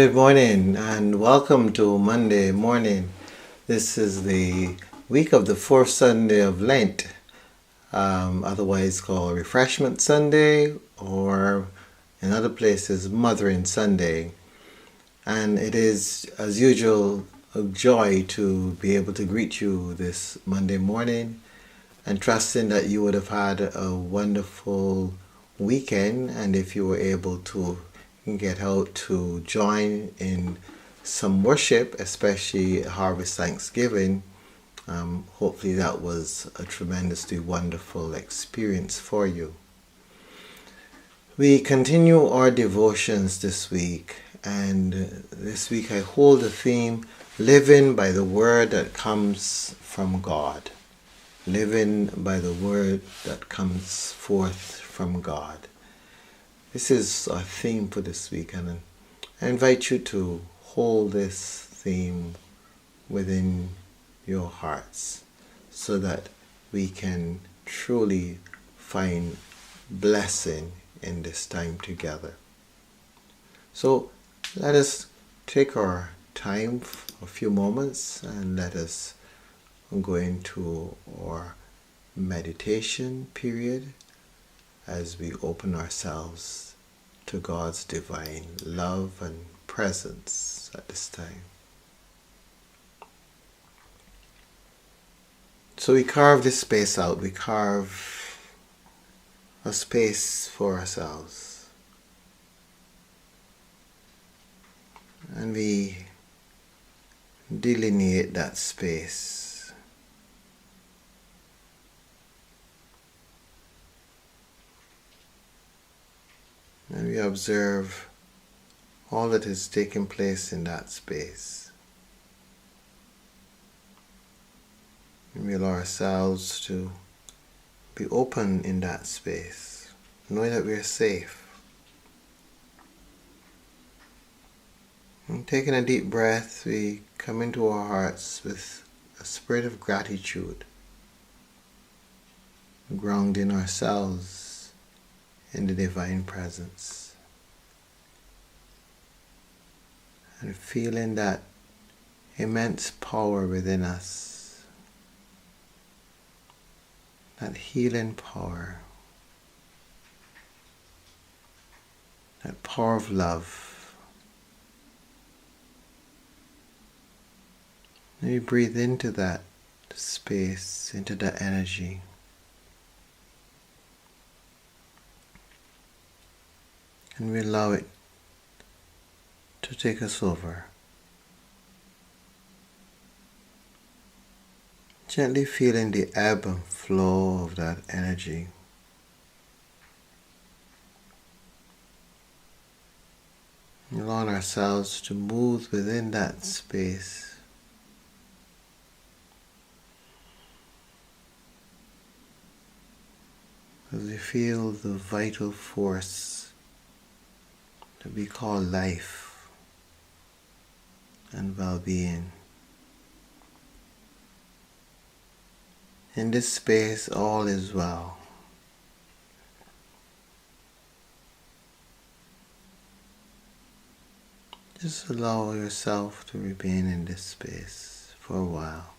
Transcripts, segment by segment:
Good morning and welcome to Monday morning. This is the week of the fourth Sunday of Lent, otherwise called Refreshment Sunday, or in other places, Mothering Sunday. And it is, as usual, a joy to be able to greet you this Monday morning and trusting that you would have had a wonderful weekend, and if you were able to get out to join in some worship, especially Harvest Thanksgiving, hopefully that was a tremendously wonderful experience for you. We continue our devotions this week, and this week I hold the theme, Living by the Word that Comes from God. Living by the Word that comes forth from God. This is our theme for this week, and I invite you to hold this theme within your hearts so that we can truly find blessing in this time together. So let us take our time for a few moments and let us go into our meditation period as we open ourselves to God's divine love and presence at this time. So we carve this space out. We carve a space for ourselves. And we delineate that space. And we observe all that is taking place in that space. And we allow ourselves to be open in that space, knowing that we are safe. And taking a deep breath, we come into our hearts with a spirit of gratitude, grounding ourselves in the divine presence and feeling that immense power within us, that healing power, that power of love. And we breathe into that space, into that energy. And we allow it to take us over. Gently feeling the ebb and flow of that energy. And allowing ourselves to move within that space. As we feel the vital force that we call life and well-being. In this space, all is well. Just allow yourself to remain in this space for a while.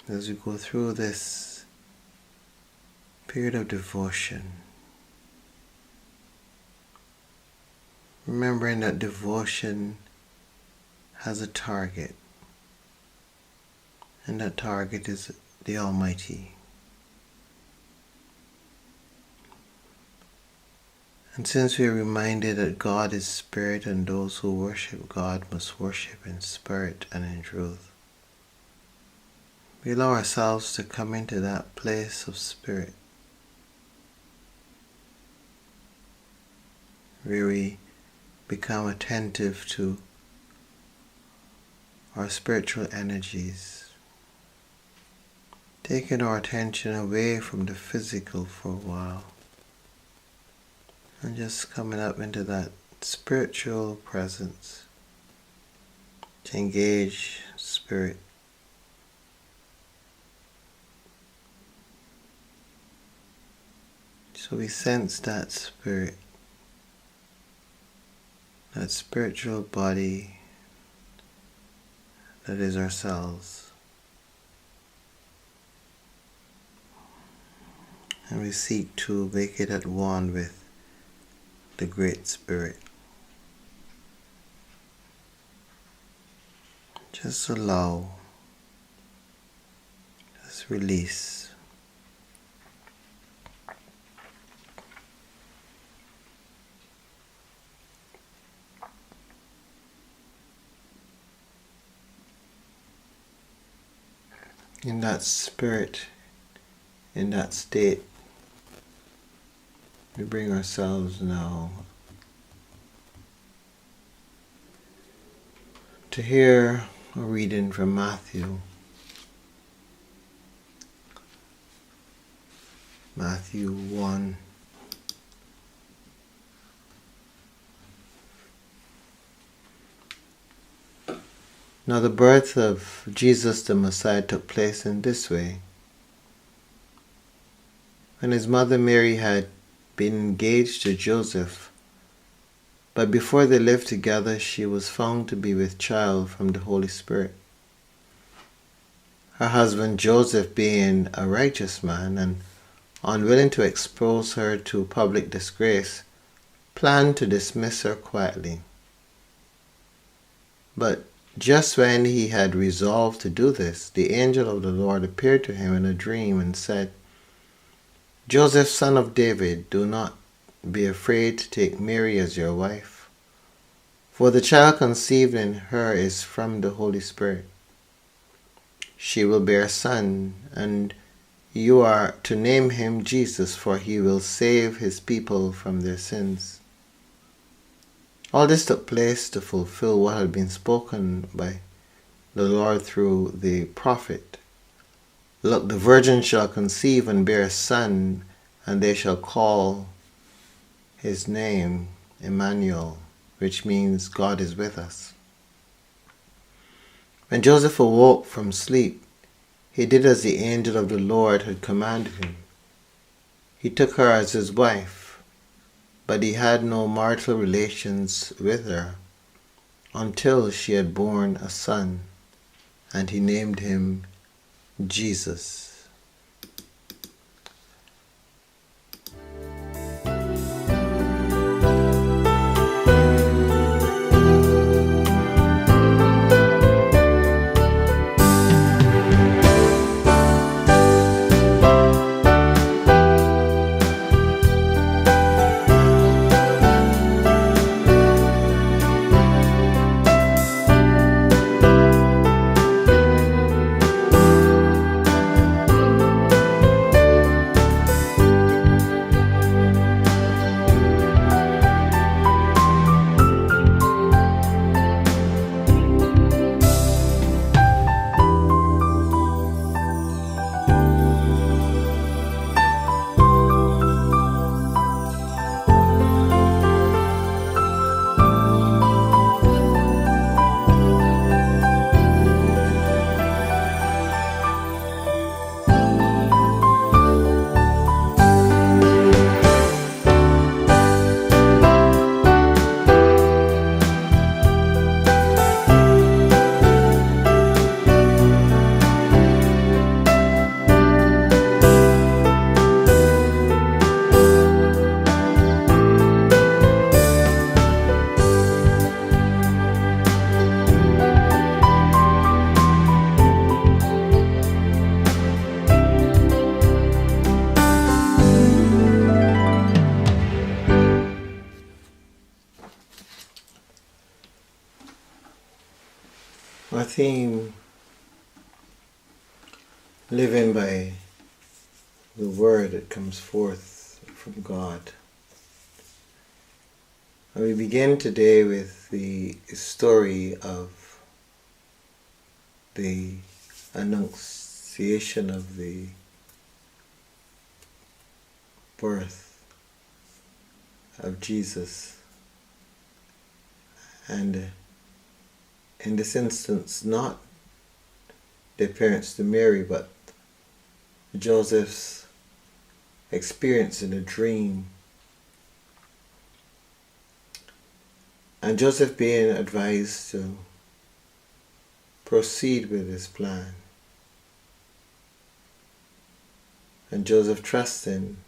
As we go through this period of devotion, remembering that devotion has a target, and that target is the Almighty. And since we are reminded that God is spirit and those who worship God must worship in spirit and in truth, we allow ourselves to come into that place of spirit where we become attentive to our spiritual energies, taking our attention away from the physical for a while and just coming up into that spiritual presence to engage spirit. So we sense that spirit that spiritual body that is ourselves. And we seek to make it at one with the Great Spirit. Just allow, just release. In that spirit, in that state, we bring ourselves now to hear a reading from Matthew. Matthew 1. Now the birth of Jesus the Messiah took place in this way. When his mother Mary had been engaged to Joseph, but before they lived together, she was found to be with child from the Holy Spirit. Her husband Joseph, being a righteous man and unwilling to expose her to public disgrace, planned to dismiss her quietly. But just when he had resolved to do this, the angel of the Lord appeared to him in a dream and said, "Joseph, son of David, do not be afraid to take Mary as your wife, for the child conceived in her is from the Holy Spirit. She will bear a son, and you are to name him Jesus, for he will save his people from their sins." All this took place to fulfill what had been spoken by the Lord through the prophet. "Look, the virgin shall conceive and bear a son, and they shall call his name Emmanuel," which means God is with us. When Joseph awoke from sleep, he did as the angel of the Lord had commanded him. He took her as his wife, but he had no marital relations with her until she had borne a son, and he named him Jesus. Our theme, living by the word that comes forth from God. And we begin today with the story of the annunciation of the birth of Jesus. And in this instance, not the appearance to Mary, but Joseph's experience in a dream. And Joseph being advised to proceed with his plan. And Joseph trusting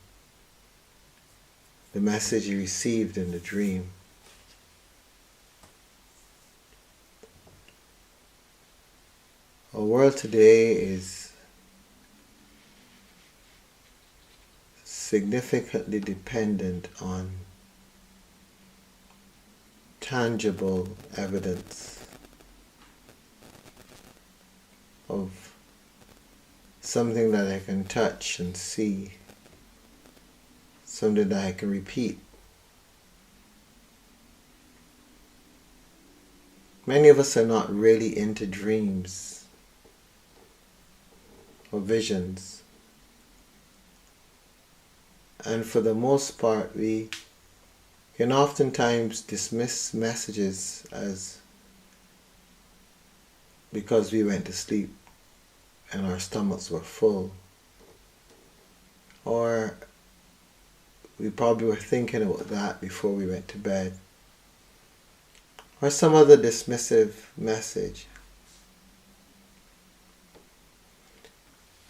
the message he received in the dream. Our world today is significantly dependent on tangible evidence of something that I can touch and see, something that I can repeat. Many of us are not really into dreams or visions. And for the most part, we can oftentimes dismiss messages as because we went to sleep and our stomachs were full. Or we probably were thinking about that before we went to bed. Or some other dismissive message.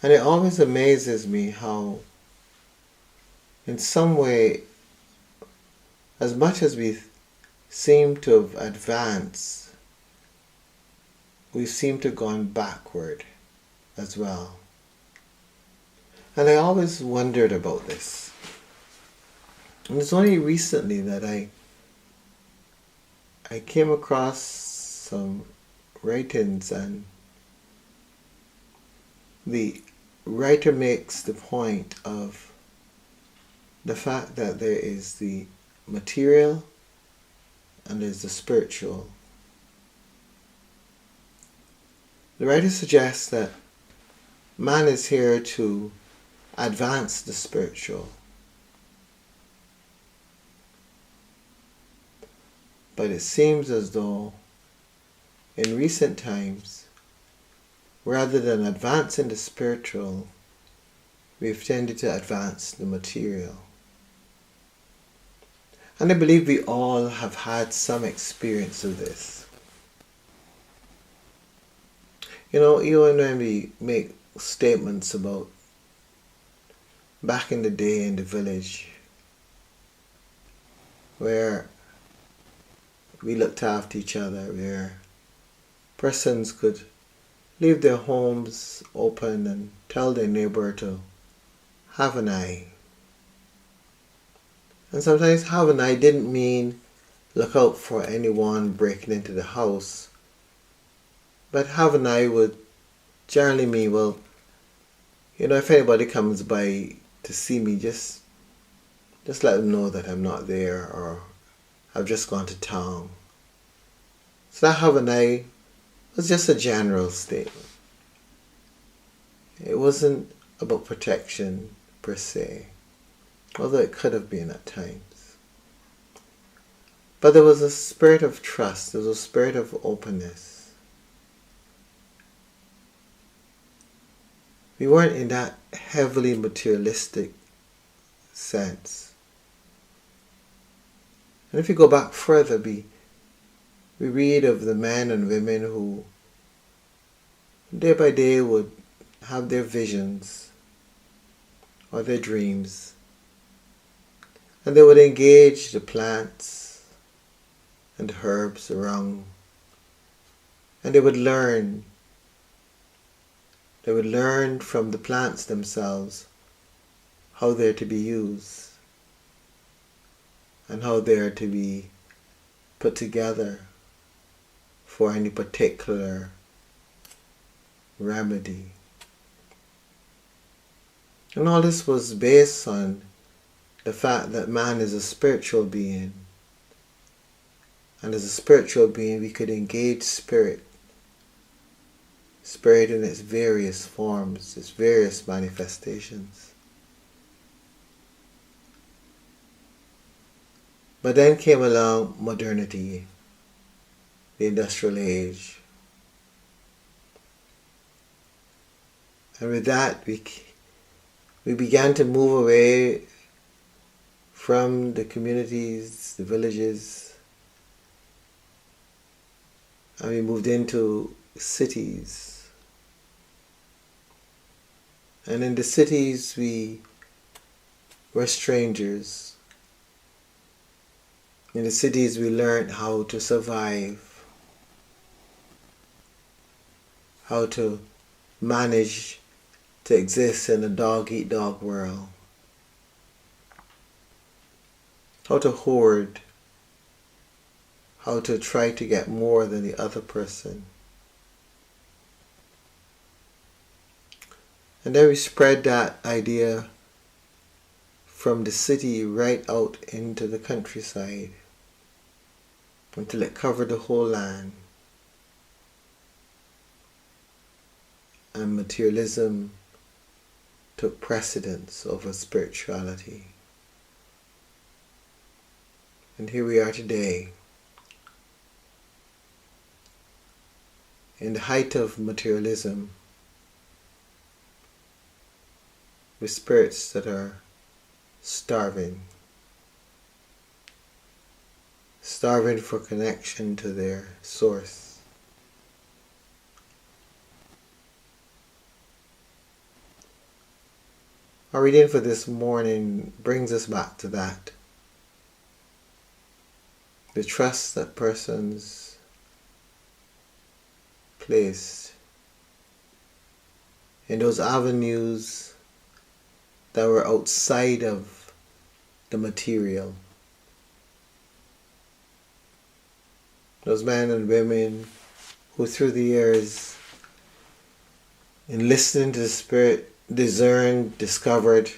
And it always amazes me how, in some way, as much as we seem to have advanced, we seem to have gone backward as well. And I always wondered about this. And it's only recently that I came across some writings, and the writer makes the point of the fact that there is the material and there's the spiritual. The writer suggests that man is here to advance the spiritual. But it seems as though in recent times, rather than advancing the spiritual, we've tended to advance the material. And I believe we all have had some experience of this. You know, even when we make statements about back in the day in the village, where we looked after each other, where persons could leave their homes open and tell their neighbor to have an eye. And sometimes have an eye didn't mean look out for anyone breaking into the house. But have an eye would generally mean, well, you know, if anybody comes by to see me, just let them know that I'm not there, or I've just gone to town. So that have an eye was just a general statement. It wasn't about protection per se, although it could have been at times. But there was a spirit of trust, there was a spirit of openness. We weren't in that heavily materialistic sense. And if you go back further, we read of the men and women who day by day would have their visions or their dreams, and they would engage the plants and herbs around, and they would learn. They would learn from the plants themselves how they're to be used and how they're to be put together for any particular remedy. And all this was based on the fact that man is a spiritual being. And as a spiritual being, we could engage spirit. Spirit in its various forms, its various manifestations. But then came along modernity, the industrial age. And with that, we began to move away from the communities, the villages, and we moved into cities. And in the cities we were strangers. In the cities we learned how to survive, how to manage to exist in a dog-eat-dog world, how to hoard, how to try to get more than the other person. And then we spread that idea from the city right out into the countryside until it covered the whole land. And materialism took precedence over spirituality. And here we are today, in the height of materialism, with spirits that are starving for connection to their source. Our reading for this morning brings us back to that. The trust that persons placed in those avenues that were outside of the material. Those men and women who through the years, in listening to the Spirit, discerned, discovered,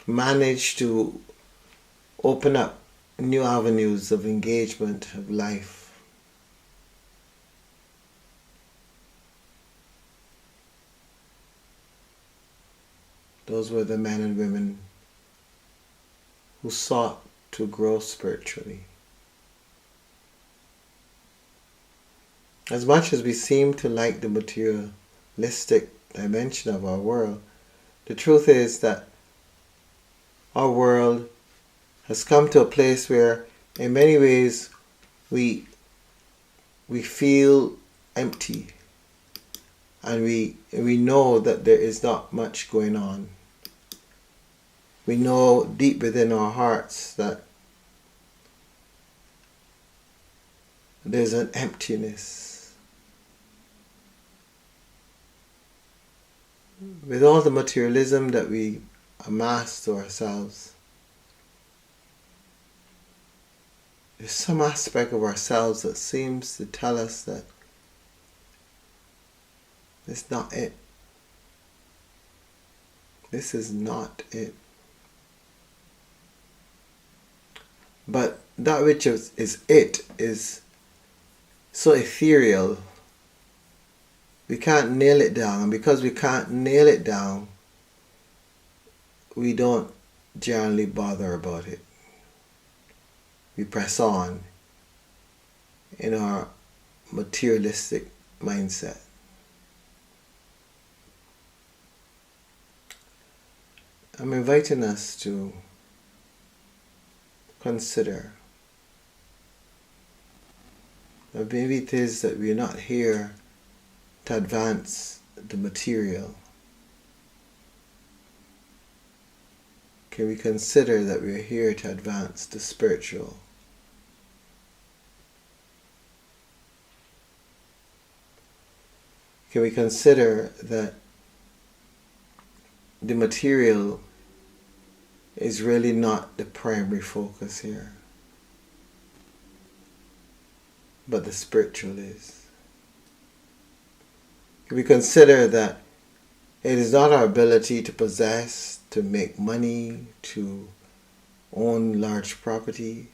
managed to open up new avenues of engagement, of life. Those were the men and women who sought to grow spiritually. As much as we seem to like the materialistic dimension of our world, the truth is that our world has come to a place where in many ways we feel empty, and we know that there is not much going on. We know deep within our hearts that there's an emptiness. With all the materialism that we amass to ourselves, there's some aspect of ourselves that seems to tell us that it's not it. This is not it. But that which is it is so ethereal. We can't nail it down. And because we can't nail it down, we don't generally bother about it. We press on in our materialistic mindset. I'm inviting us to consider that maybe it is that we're not here to advance the material. Can we consider that we're here to advance the spiritual? Can we consider that the material is really not the primary focus here, but the spiritual is? Can we consider that it is not our ability to possess, to make money, to own large property,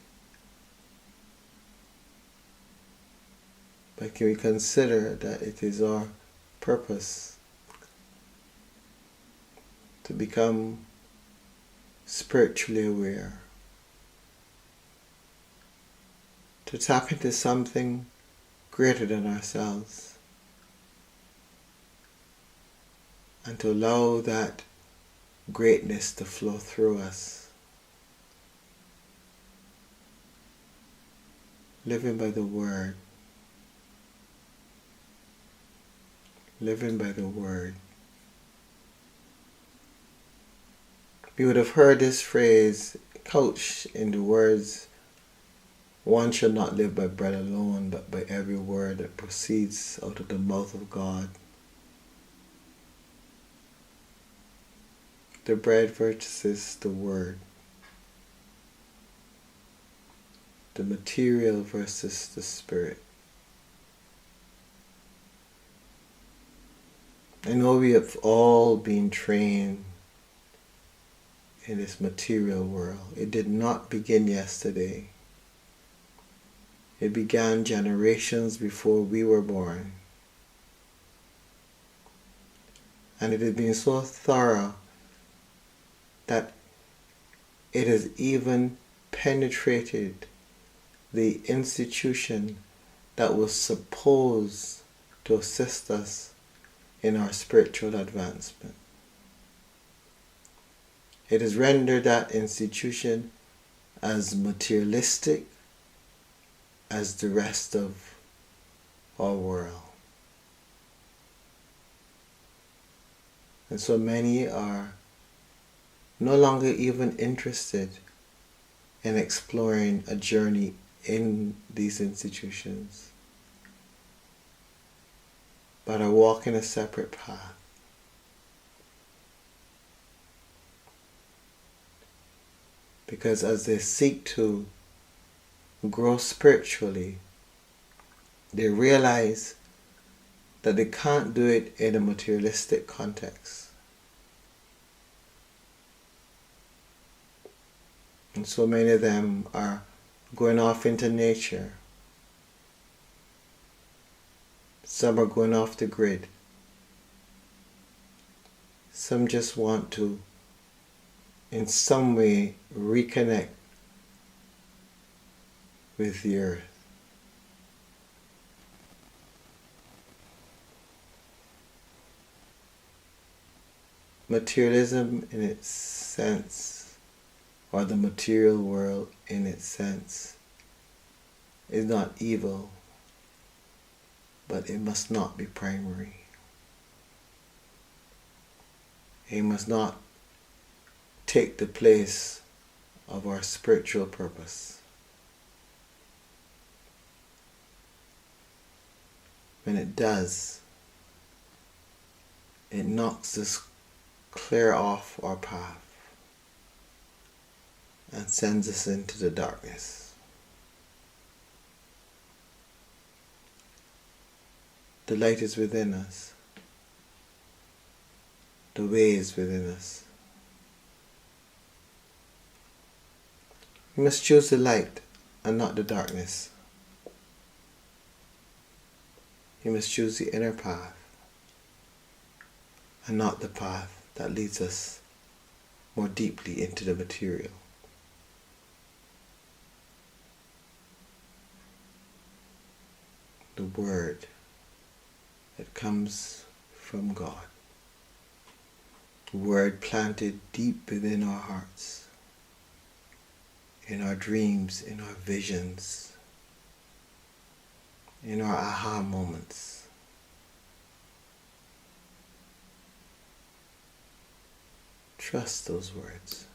but can we consider that it is our purpose to become spiritually aware, to tap into something greater than ourselves, and to allow that greatness to flow through us, living by the Word, living by the word. We would have heard this phrase couched in the words, one shall not live by bread alone, but by every word that proceeds out of the mouth of God. The bread versus the word. The material versus the spirit. I know we have all been trained in this material world. It did not begin yesterday. It began generations before we were born. And it has been so thorough that it has even penetrated the institution that was supposed to assist us in our spiritual advancement. It has rendered that institution as materialistic as the rest of our world. And so many are no longer even interested in exploring a journey in these institutions, but are walking a separate path. Because as they seek to grow spiritually, they realize that they can't do it in a materialistic context. And so many of them are going off into nature. Some are going off the grid. Some just want to, in some way, reconnect with the earth. Materialism in its sense, or the material world in its sense, is not evil, but it must not be primary. It must not take the place of our spiritual purpose. When it does, it knocks us clear off our path and sends us into the darkness. The light is within us. The way is within us. We must choose the light and not the darkness. You must choose the inner path and not the path that leads us more deeply into the material. The word that comes from God. The word planted deep within our hearts, in our dreams, in our visions, in our aha moments. Trust those words.